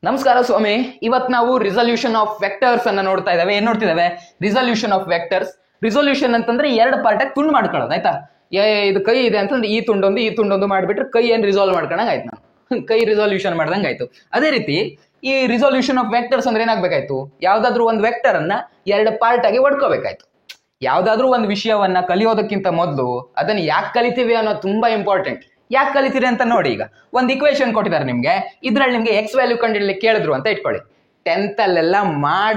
ನಮಸ್ಕಾರ ಸ್ವಾಮಿ. ಇವತ್ತು ನಾವು ರಿಸಲ್ಯೂಷನ್ ಆಫ್ ವೆಕ್ಟರ್ಸ್ ಅನ್ನ ನೋಡ್ತಾ ಇದ್ದೇವೆ. ಏನ್ ನೋಡ್ತಿದ್ದೇವೆ? Resolution of vectors. ರಿಸಲ್ಯೂಷನ್ ಅಂತಂದ್ರೆ ಎರಡು ಪಾರ್ಟಾಗಿ ತುಂಡು ಮಾಡ್ಕೊಳ್ಳೋದು, ಆಯ್ತಾ? ಇದು ಕೈ ಇದೆ ಅಂತಂದ್ರೆ ಈ ತುಂಡೊಂದು ಮಾಡಿಬಿಟ್ರೆ ಕೈ ಏನ್ ರಿಸಾಲ್ವ್ ಮಾಡ್ಕೊಂಡಂಗೆ ಆಯ್ತು, ನಾವು ಕೈ ರಿಸಾಲ್ಯೂಷನ್ ಮಾಡ್ದಂಗೆ ಆಯ್ತು. ಅದೇ ರೀತಿ ಈ ರಿಸಲ್ಯೂಷನ್ ಆಫ್ ವೆಕ್ಟರ್ಸ್ ಅಂದ್ರೆ ಏನಾಗ್ಬೇಕಾಯ್ತು? ಯಾವ್ದಾದ್ರು ಒಂದು ವೆಕ್ಟರ್ ಅನ್ನ ಎರಡು ಪಾರ್ಟ್ ಆಗಿ ಒಡ್ಕೋಬೇಕಾಯ್ತು. ಯಾವ್ದಾದ್ರು ಒಂದು ವಿಷಯವನ್ನ ಕಲಿಯೋದಕ್ಕಿಂತ ಮೊದಲು ಅದನ್ನ ಯಾಕೆ ಕಲಿತೀವಿ ಅನ್ನೋದು ತುಂಬಾ ಇಂಪಾರ್ಟೆಂಟ್. ಯಾಕೆ ಕಲಿತೀರಿ ಅಂತ ನೋಡಿ. ಈಗ ಒಂದು ಇಕ್ವೇಶನ್ ಕೊಟ್ಟಿದ್ದಾರೆ ನಿಮ್ಗೆ, ಇದ್ರಲ್ಲಿ ನಿಮ್ಗೆ ಎಕ್ಸ್ ವ್ಯಾಲ್ಯೂ ಕಂಡುಹಿಡಿಯಲಿಕ್ಕೆ ಕೇಳಿದ್ರು ಅಂತ ಇಟ್ಕೊಳ್ಳಿ. 10th ಅಲ್ಲೆಲ್ಲ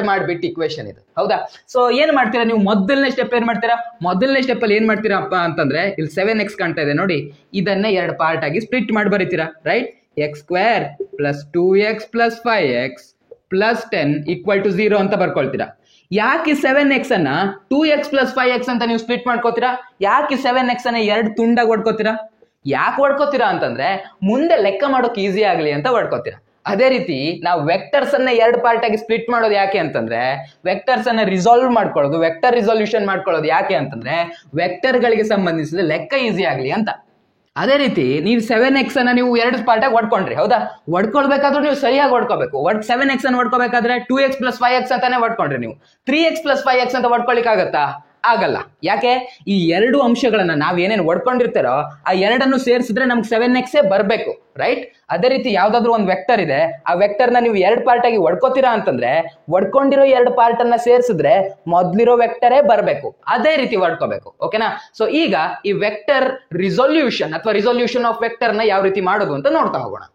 ಮಾಡ್ಬಿಟ್ಟು ಇಕ್ವೇಶನ್ ಇದು, ಹೌದಾ? ಸೊ ಏನ್ ಮಾಡ್ತೀರಾ ನೀವು? ಮೊದಲನೇ ಸ್ಟೆಪ್ ಏನ್ ಮಾಡ್ತೀರಾ? ಮೊದಲನೇ ಸ್ಟೆಪ್ ಅಲ್ಲಿ ಏನ್ ಮಾಡ್ತೀರಪ್ಪ ಅಂತಂದ್ರೆ, ಇಲ್ಲಿ 7x ಕಾಣ್ತಾ ಇದೆ ನೋಡಿ, ಇದನ್ನ ಎರಡು ಪಾರ್ಟ್ ಆಗಿ ಸ್ಪ್ಲಿಟ್ ಮಾಡಿ ಬರೀತೀರಾ, ರೈಟ್? x² + 2x + 5x + 10 = 0 ಅಂತ ಬರ್ಕೊಳ್ತೀರಾ. ಯಾಕೆ 7x ಅನ್ನ 2x + 5x ಅಂತ ನೀವು ಸ್ಪ್ಲಿಟ್ ಮಾಡ್ಕೋತೀರಾ? ಯಾಕೆ 7x ಅನ್ನ ಎರಡು ತುಂಡಾಗಿ ಹೊಡ್ಕೋತೀರಾ? ಯಾಕೆ ಹೊಡ್ಕೋತೀರಾ ಅಂತಂದ್ರೆ ಮುಂದೆ ಲೆಕ್ಕ ಮಾಡೋಕೆ ಈಸಿ ಆಗ್ಲಿ ಅಂತ ಹೊಡ್ಕೋತೀರಾ. ಅದೇ ರೀತಿ ನಾವು ವೆಕ್ಟರ್ಸ್ ಅನ್ನ ಎರಡು ಪಾರ್ಟ್ ಆಗಿ ಸ್ಪ್ಲಿಟ್ ಮಾಡೋದು ಯಾಕೆ ಅಂತಂದ್ರೆ, ವೆಕ್ಟರ್ಸ್ ಅನ್ನ ರಿಸಾಲ್ವ್ ಮಾಡ್ಕೊಳ್ಳೋದು, ವೆಕ್ಟರ್ ರಿಸಲ್ಯೂಷನ್ ಮಾಡ್ಕೊಳ್ಳೋದು ಯಾಕೆ ಅಂತಂದ್ರೆ ವೆಕ್ಟರ್ ಗಳಿಗೆ ಸಂಬಂಧಿಸಿದ ಲೆಕ್ಕ ಈಸಿ ಆಗ್ಲಿ ಅಂತ. ಅದೇ ರೀತಿ ನೀವು 7x ಅನ್ನ ನೀವು ಎರಡು ಪಾರ್ಟ್ ಆಗಿ ಹೊಡ್ಕೊಂಡ್ರಿ, ಹೌದಾ? ಹೊಡ್ಕೊಳ್ಬೇಕಾದ್ರೂ ನೀವು ಸರಿಯಾಗಿ ಹೊಡ್ಕೋಬೇಕು. 7x ಅನ್ನು ಹೊಡ್ಕೋಬೇಕಾದ್ರೆ 2x + 5x ಅಂತಾನೆ ಹೊಡ್ಕೊಂಡ್ರಿ. ನೀವು 3x + 5x ಅಂತ ಹೊಡ್ಕೊಳಿಕ್ ಆಗತ್ತಾ? ಆಗಲ್ಲ. ಯಾಕೆ? ಈ ಎರಡು ಅಂಶಗಳನ್ನ ನಾವ್ ಏನೇನು ಹೊಡ್ಕೊಂಡಿರ್ತಾರೋ ಆ ಎರಡನ್ನು ಸೇರಿಸಿದ್ರೆ ನಮ್ಗೆ 7x ಬರ್ಬೇಕು, ರೈಟ್? ಅದೇ ರೀತಿ ಯಾವ್ದಾದ್ರು ಒಂದು ವೆಕ್ಟರ್ ಇದೆ, ಆ ವೆಕ್ಟರ್ ನ ನೀವು ಎರಡು ಪಾರ್ಟ್ ಆಗಿ ಹೊಡ್ಕೋತೀರಾ ಅಂತಂದ್ರೆ ಹೊಡ್ಕೊಂಡಿರೋ ಎರಡು ಪಾರ್ಟ್ ಅನ್ನ ಸೇರಿಸಿದ್ರೆ ಮೊದ್ಲಿರೋ ವೆಕ್ಟರೇ ಬರ್ಬೇಕು. ಅದೇ ರೀತಿ ಹೊಡ್ಕೋಬೇಕು, ಓಕೆನಾ? ಸೊ ಈಗ ಈ ವೆಕ್ಟರ್ ರಿಸಲ್ಯೂಷನ್ ಅಥವಾ ರಿಸಲ್ಯೂಷನ್ ಆಫ್ ವೆಕ್ಟರ್ ನ ಯಾವ ರೀತಿ ಮಾಡೋದು ಅಂತ ನೋಡ್ತಾ ಹೋಗೋಣ.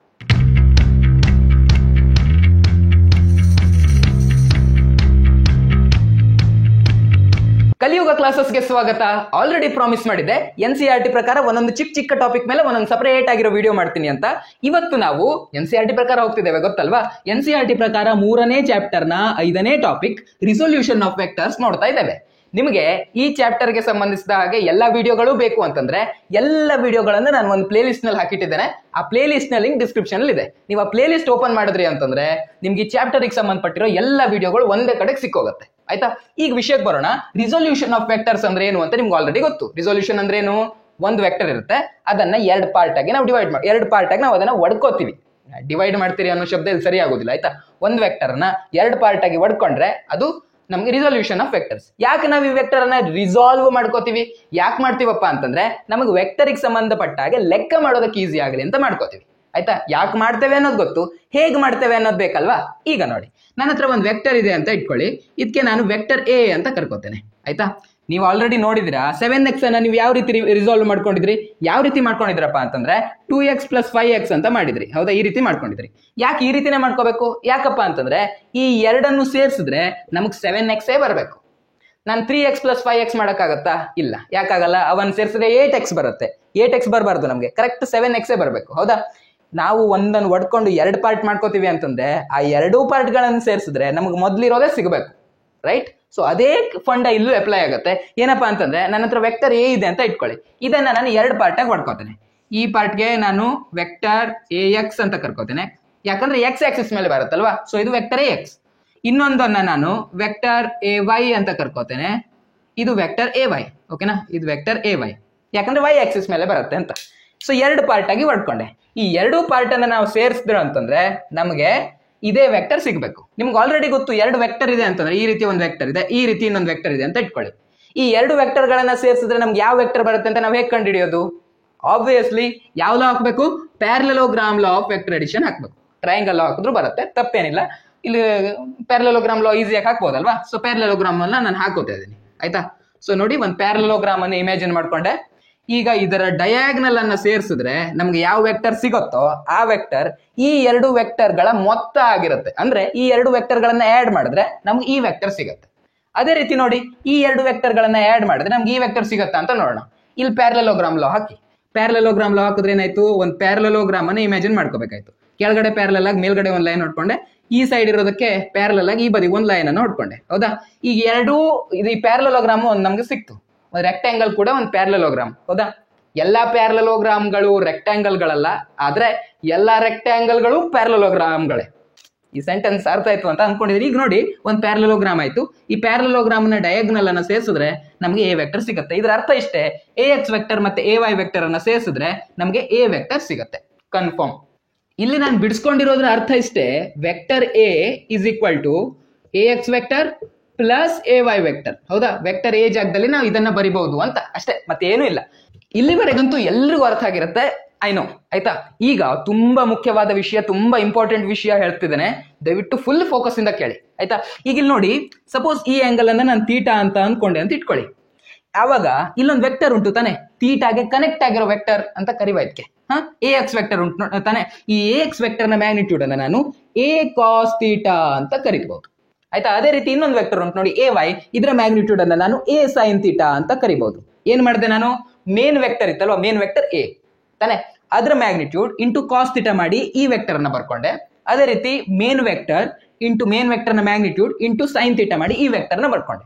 ಕಲಿಯುಗ ಕ್ಲಾಸಸ್ಗೆ ಸ್ವಾಗತ. ಆಲ್ರೆಡಿ ಪ್ರಾಮಿಸ್ ಮಾಡಿದ್ದೆ NCERT ಪ್ರಕಾರ ಒಂದೊಂದು ಚಿಕ್ಕ ಟಾಪಿಕ್ ಮೇಲೆ ಒಂದೊಂದು ಸಪರೇಟ್ ಆಗಿರೋ ವಿಡಿಯೋ ಮಾಡ್ತೀನಿ ಅಂತ. ಇವತ್ತು ನಾವು NCERT ಪ್ರಕಾರ ಹೋಗ್ತಿದ್ದೇವೆ, ಗೊತ್ತಲ್ವಾ? NCERT ಪ್ರಕಾರ 3ನೇ ಚಾಪ್ಟರ್ ನ 5ನೇ ಟಾಪಿಕ್ ರಿಸಲ್ಯೂಷನ್ ಆಫ್ ವೆಕ್ಟರ್ಸ್ ನೋಡ್ತಾ ಇದ್ದೇವೆ. ನಿಮಗೆ ಈ ಚಾಪ್ಟರ್ಗೆ ಸಂಬಂಧಿಸಿದ ಹಾಗೆ ಎಲ್ಲಾ ವಿಡಿಯೋಗಳು ಬೇಕು ಅಂತಂದ್ರೆ ಎಲ್ಲ ವಿಡಿಯೋಗಳನ್ನು ನಾನು ಒಂದು ಪ್ಲೇ ಲಿಸ್ಟ್ ನಲ್ಲಿ ಹಾಕಿಟ್ಟಿದ್ದೇನೆ. ಆ ಪ್ಲೇ ಲಿಸ್ಟ್ ನ ಲಿಂಕ್ ಡಿಸ್ಕ್ರಿಪ್ಷನ್ ಅಲ್ಲಿ ಇದೆ. ನೀವು ಆ ಪ್ಲೇ ಲಿಸ್ಟ್ ಓಪನ್ ಮಾಡಿದ್ರಿ ಅಂತಂದ್ರೆ ನಿಮ್ಗೆ ಈ ಚಾಪ್ಟರ್ ಗೆ ಸಂಬಂಧಪಟ್ಟಿರೋ ಎಲ್ಲ ವಿಡಿಯೋಗಳು ಒಂದೇ ಕಡೆಗೆ ಸಿಕ್ಕೋಗುತ್ತೆ, ಆಯ್ತಾ? ಈಗ ವಿಷಯಕ್ಕೆ ಬರೋಣ. ರಿಸಲ್ಯೂಷನ್ ಆಫ್ ವೆಕ್ಟರ್ಸ್ ಅಂದ್ರೆ ಏನು ಅಂತ ನಿಮ್ಗೆ ಆಲ್ರೆಡಿ ಗೊತ್ತು. ರಿಸಲ್ಯೂಷನ್ ಅಂದ್ರೆ ಏನು? ಒಂದು ವೆಕ್ಟರ್ ಇರುತ್ತೆ, ಅದನ್ನ ಎರಡು ಪಾರ್ಟ್ ಆಗಿ ನಾವು ಡಿವೈಡ್ ಮಾಡಿ ಎರಡು ಪಾರ್ಟ್ ಆಗಿ ನಾವು ಅದನ್ನ ಒಡ್ಕೋತೀವಿ. ಡಿವೈಡ್ ಮಾಡ್ತೀರಿ ಅನ್ನೋ ಶಬ್ದ ಇಲ್ಲಿ ಸರಿ ಆಗೋದಿಲ್ಲ, ಆಯ್ತಾ? ಒಂದು ವೆಕ್ಟರ್ ನ ಎರಡು ಪಾರ್ಟ್ ಆಗಿ ಒಡ್ಕೊಂಡ್ರೆ ಅದು ನಮ್ಗೆ ರಿಸಲ್ಯೂಷನ್ ಆಫ್ ವೆಕ್ಟರ್ಸ್. ಯಾಕೆ ನಾವು ಈ ವೆಕ್ಟರ್ ಅನ್ನ ರಿಸಾಲ್ವ್ ಮಾಡ್ಕೋತೀವಿ? ಯಾಕೆ ಮಾಡ್ತೀವಪ್ಪ ಅಂತಂದ್ರೆ ನಮಗೆ ವೆಕ್ಟರ್ ಗೆ ಸಂಬಂಧಪಟ್ಟ ಹಾಗೆ ಲೆಕ್ಕ ಮಾಡೋದಕ್ಕೆ ಈಸಿ ಆಗಲಿ ಅಂತ ಮಾಡ್ಕೋತೀವಿ, ಆಯ್ತಾ? ಯಾಕೆ ಮಾಡ್ತೇವೆ ಅನ್ನೋದು ಗೊತ್ತು, ಹೇಗೆ ಮಾಡ್ತೇವೆ ಅನ್ನೋದು ಬೇಕಲ್ವಾ? ಈಗ ನೋಡಿ, ನನ್ನ ಹತ್ರ ಒಂದು ವೆಕ್ಟರ್ ಇದೆ ಅಂತ ಇಟ್ಕೊಳ್ಳಿ. ಇದಕ್ಕೆ ನಾನು ವೆಕ್ಟರ್ ಎ ಅಂತ ಕರ್ಕೋತೇನೆ, ಆಯ್ತಾ? ನೀವು ಆಲ್ರೆಡಿ ನೋಡಿದಿರಾ 7x ಅನ್ನ ನೀವು ಯಾವ ರೀತಿ ರಿಸಾಲ್ವ್ ಮಾಡ್ಕೊಂಡಿದ್ರಿ? ಯಾವ ರೀತಿ ಮಾಡ್ಕೊಂಡಿದ್ರಪ್ಪ ಅಂತಂದ್ರೆ 2x + 5x ಅಂತ ಮಾಡಿದ್ರಿ, ಹೌದಾ? ಈ ರೀತಿ ಮಾಡ್ಕೊಂಡಿದ್ರಿ. ಯಾಕೆ ಈ ರೀತಿನೇ ಮಾಡ್ಕೋಬೇಕು? ಯಾಕಪ್ಪ ಅಂತಂದ್ರೆ ಈ ಎರಡನ್ನು ಸೇರಿಸಿದ್ರೆ ನಮಗ್ 7x ಬರಬೇಕು. ನಾನು 3x + 5x ಮಾಡಕ್ಕಾಗತ್ತಾ? ಇಲ್ಲ, ಯಾಕಾಗಲ್ಲ? ಅವನ್ ಸೇರಿಸಿದ್ರೆ 8x ಬರುತ್ತೆ. 8x ಬರಬಾರ್ದು, ನಮ್ಗೆ ಕರೆಕ್ಟ್ 7x ಬರಬೇಕು, ಹೌದಾ? ನಾವು ಒಂದನ್ನು ಒಡ್ಕೊಂಡು ಎರಡು ಪಾರ್ಟ್ ಮಾಡ್ಕೋತೀವಿ ಅಂತಂದ್ರೆ ಆ ಎರಡೂ ಪಾರ್ಟ್ಗಳನ್ನು ಸೇರಿಸಿದ್ರೆ ನಮಗೆ ಮೊದ್ಲಿರೋದೇ ಸಿಗಬೇಕು, ರೈಟ್? ಸೊ ಅದೇ ಫಂಡ ಇಲ್ಲೂ ಅಪ್ಲೈ ಆಗುತ್ತೆ. ಏನಪ್ಪಾ ಅಂತಂದ್ರೆ ನನ್ನ ಹತ್ರ ವೆಕ್ಟರ್ ಎ ಇದೆ ಅಂತ ಇಟ್ಕೊಳ್ಳಿ. ಇದನ್ನ ನಾನು ಎರಡು ಪಾರ್ಟ್ ಆಗಿ ಹೊಡ್ಕೋತೇನೆ. ಈ ಪಾರ್ಟ್ಗೆ ನಾನು ವೆಕ್ಟರ್ AX ಅಂತ ಕರ್ಕೋತೇನೆ, ಯಾಕಂದ್ರೆ x ಆಕ್ಸಿಸ್ ಮೇಲೆ ಬರುತ್ತಲ್ವಾ? ಸೊ ಇದು ವೆಕ್ಟರ್ AX. ಇನ್ನೊಂದನ್ನ ನಾನು ವೆಕ್ಟರ್ AY ಅಂತ ಕರ್ಕೋತೇನೆ. ಇದು ವೆಕ್ಟರ್ AY, ಓಕೆನಾ? ಇದು ವೆಕ್ಟರ್ AY, ಯಾಕಂದ್ರೆ y ಆಕ್ಸಿಸ್ ಮೇಲೆ ಬರುತ್ತೆ ಅಂತ. ಸೊ ಎರಡು ಪಾರ್ಟ್ ಆಗಿ ಹೊಡ್ಕೊಂಡೆ. ಈ ಎರಡು ಪಾರ್ಟ್ ಅನ್ನ ನಾವು ಸೇರಿಸಿದ್ರು ಅಂತಂದ್ರೆ ನಮಗೆ ಇದೇ ವೆಕ್ಟರ್ ಸಿಗ್ಬೇಕು. ನಿಮ್ಗೆ ಆಲ್ರೆಡಿ ಗೊತ್ತು, ಎರಡು ವೆಕ್ಟರ್ ಇದೆ ಅಂತಂದ್ರೆ ಈ ರೀತಿ ಒಂದು ವೆಕ್ಟರ್ ಇದೆ, ಈ ರೀತಿ ಇನ್ನೊಂದು ವೆಕ್ಟರ್ ಇದೆ ಅಂತ ಇಟ್ಕೊಳ್ಳಿ. ಈ ಎರಡು ವೆಕ್ಟರ್ ಗಳನ್ನ ಸೇರಿಸಿದ್ರೆ ನಮ್ಗೆ ಯಾವ ವೆಕ್ಟರ್ ಬರುತ್ತೆ ಅಂತ ನಾವು ಹೇಗೆ ಕಂಡುಹಿಡಿಯೋದು? ಆಬ್ವಿಯಸ್ಲಿ ಯಾವ ಲಾ ಹಾಕ್ಬೇಕು? Parallelogram law of vector addition ಹಾಕ್ಬೇಕು. ಟ್ರಯಾಂಗಲ್ ಲಾ ಹಾಕಿದ್ರು ಬರುತ್ತೆ, ತಪ್ಪೇನಿಲ್ಲ. ಇಲ್ಲಿ ಪ್ಯಾರಲೆಲೋಗ್ರಾಮ್ ಲಾ ಈಸಿಯಾಗಿ ಹಾಕ್ಬೋದಲ್ವಾ? ಸೊ ಪ್ಯಾರಲೆಲೋಗ್ರಾಮ್ ಅನ್ನ ನಾನು ಹಾಕೋತಾ ಇದ್ದೀನಿ, ಆಯ್ತಾ? ಸೊ ನೋಡಿ, ಒಂದು ಪ್ಯಾರಲೆಲೋಗ್ರಾಮ್ ಅನ್ನು ಇಮ್ಯಾಜಿನ್ ಮಾಡ್ಕೊಂಡೆ. ಈಗ ಇದರ ಡಯಾಗ್ನಲ್ ಅನ್ನ ಸೇರಿಸಿದ್ರೆ ನಮ್ಗೆ ಯಾವ ವೆಕ್ಟರ್ ಸಿಗುತ್ತೋ ಆ ವೆಕ್ಟರ್ ಈ ಎರಡು ವೆಕ್ಟರ್ ಗಳ ಮೊತ್ತ ಆಗಿರುತ್ತೆ. ಅಂದ್ರೆ ಈ ಎರಡು ವೆಕ್ಟರ್ ಗಳನ್ನ ಆಡ್ ಮಾಡಿದ್ರೆ ನಮ್ಗೆ ಈ ವೆಕ್ಟರ್ ಸಿಗುತ್ತೆ. ಅದೇ ರೀತಿ ನೋಡಿ, ಈ ಎರಡು ವೆಕ್ಟರ್ ಗಳನ್ನ ಆಡ್ ಮಾಡಿದ್ರೆ ನಮ್ಗೆ ಈ ವೆಕ್ಟರ್ ಸಿಗುತ್ತಾ ಅಂತ ನೋಡೋಣ. ಇಲ್ಲಿ ಪ್ಯಾರಲೆಲೋಗ್ರಾಮ್ ಲಾ ಹಾಕಿ. ಪ್ಯಾರಲೆಲೋಗ್ರಾಮ್ ಲಾ ಹಾಕಿದ್ರೆ ಏನಾಯ್ತು? ಒಂದು ಪ್ಯಾರಲೆಲೋಗ್ರಾಮ್ ಅನ್ನ ಇಮ್ಯಾಜಿನ್ ಮಾಡ್ಕೋಬೇಕಾಯ್ತು. ಕೆಳಗಡೆ ಪ್ಯಾರಲಲ್ ಆಗಿ ಮೇಲ್ಗಡೆ ಒಂದು ಲೈನ್ ಹೊಡ್ಕೊಂಡೆ, ಈ ಸೈಡ್ ಇರೋದಕ್ಕೆ ಪ್ಯಾರಲಲ್ ಆಗಿ ಈ ಬದಿಗೆ ಒಂದು ಲೈನ್ ಅನ್ನು ಹೊಡ್ಕೊಂಡೆ, ಹೌದಾ? ಈಗ ಎರಡೂ ಇದು ಈ ಪ್ಯಾರಲೆಲೋಗ್ರಾಮ್ ಒಂದು ನಮ್ಗೆ ಸಿಕ್ತು. ಒಂದು ರೆಕ್ಟ್ಯಾಂಗಲ್ ಕೂಡ ಒಂದು ಪ್ಯಾರಲೆಲೋಗ್ರಾಮ್, ಹೌದಾ? ಎಲ್ಲಾ ಪ್ಯಾರಲೆಲೋಗ್ರಾಮ್ಗಳು ರೆಕ್ಟ್ಯಾಂಗಲ್ಗಳಲ್ಲ, ಆದ್ರೆ ಎಲ್ಲಾ ರೆಕ್ಟ್ಯಾಂಗಲ್ಗಳು ಪ್ಯಾರಲೆಲೋಗ್ರಾಮ್ಗಳೇ. ಈ ಸೆಂಟೆನ್ಸ್ ಅರ್ಥ ಆಯ್ತು ಅಂತ ಅನ್ಕೊಂಡಿದ್ರಿ. ಈಗ ನೋಡಿ, ಒಂದು ಪ್ಯಾರಲೆಲೋಗ್ರಾಮ್ ಆಯ್ತು. ಈ ಪ್ಯಾರಲೆಲೋಗ್ರಾಮ್ ನ ಡಯಾಗ್ನಲ್ ಅನ್ನ ಸೇರಿಸಿದ್ರೆ ನಮಗೆ ಎ ವೆಕ್ಟರ್ ಸಿಗುತ್ತೆ. ಇದರ ಅರ್ಥ ಇಷ್ಟೇ, AX ವೆಕ್ಟರ್ ಮತ್ತೆ AY ವೆಕ್ಟರ್ ಅನ್ನ ಸೇರಿಸಿದ್ರೆ ನಮಗೆ ಎ ವೆಕ್ಟರ್ ಸಿಗುತ್ತೆ, ಕನ್ಫರ್ಮ್. ಇಲ್ಲಿ ನಾನು ಬಿಡಿಸ್ಕೊಂಡಿರೋದ್ರ ಅರ್ಥ ಇಷ್ಟೇ, vector A is equal to A X vector plus A Y vector. ಹೌದಾ, ವೆಕ್ಟರ್ ಎ ಜಾಗದಲ್ಲಿ ನಾವು ಇದನ್ನ ಬರಿಬಹುದು ಅಂತ ಅಷ್ಟೇ, ಮತ್ತೆ ಏನೂ ಇಲ್ಲ. ಇಲ್ಲಿವರೆಗಂತೂ ಎಲ್ರಿಗೂ ಅರ್ಥ ಆಗಿರುತ್ತೆ, ಐನೋ. ಆಯ್ತಾ, ಈಗ ತುಂಬಾ ಮುಖ್ಯವಾದ ವಿಷಯ, ತುಂಬಾ ಇಂಪಾರ್ಟೆಂಟ್ ವಿಷಯ ಹೇಳ್ತಿದ್ದೇನೆ, ದಯವಿಟ್ಟು ಫುಲ್ ಫೋಕಸ್ ಇಂದ ಕೇಳಿ. ಆಯ್ತಾ, ಈಗ ಇಲ್ಲಿ ನೋಡಿ, ಸಪೋಸ್ ಈ ಆಂಗಲ್ ಅನ್ನ ನಾನು ಥೀಟಾ ಅಂತ ಅನ್ಕೊಂಡೆ ಅಂತ ಇಟ್ಕೊಳ್ಳಿ. ಆವಾಗ ಇಲ್ಲೊಂದು ವೆಕ್ಟರ್ ಉಂಟು ತಾನೆ, ಥೀಟಾಗೆ ಕನೆಕ್ಟ್ ಆಗಿರೋ ವೆಕ್ಟರ್ ಅಂತ ಕರಿವಾ ಇದಕ್ಕೆ. ಎ ಎಕ್ಸ್ ವೆಕ್ಟರ್ ಉಂಟು ತಾನೆ, ಈ ಎ ಎಕ್ಸ್ ವೆಕ್ಟರ್ ನ ಮ್ಯಾಗ್ನಿಟ್ಯೂಡ್ ಅನ್ನ ನಾನು ಎ ಕಾಸ್ ಥೀಟಾ ಅಂತ ಕರಿಬಹುದು. ಆಯ್ತಾ, ಅದೇ ರೀತಿ ಇನ್ನೊಂದು ವೆಕ್ಟರ್ ಉಂಟು ನೋಡಿ ಎ ವೈ, ಇದರ ಮ್ಯಾಗ್ನಿಟ್ಯೂಡ್ ಅನ್ನ ನಾನು ಎ ಸೈನ್ ಥೀಟಾ ಅಂತ ಕರಿಬಹುದು. ಏನ್ ಮಾಡಿದೆ ನಾನು, ಮೇನ್ ವೆಕ್ಟರ್ ಇತ್ತಲ್ವಾ, ಮೇನ್ ವೆಕ್ಟರ್ ಎ ತಾನೆ, ಅದರ ಮ್ಯಾಗ್ನಿಟ್ಯೂಡ್ ಇಂಟು ಕಾಸ್ ಥೀಟಾ ಮಾಡಿ ಈ ವೆಕ್ಟರ್ ಅನ್ನ ಬರ್ಕೊಂಡೆ. ಅದೇ ರೀತಿ main vector into main vector ನ ಮ್ಯಾಗ್ನಿಟ್ಯೂಡ್ ಇಂಟು ಸೈನ್ ಥೀಟಾ ಮಾಡಿ ಈ ವೆಕ್ಟರ್ ನ ಬರ್ಕೊಂಡೆ.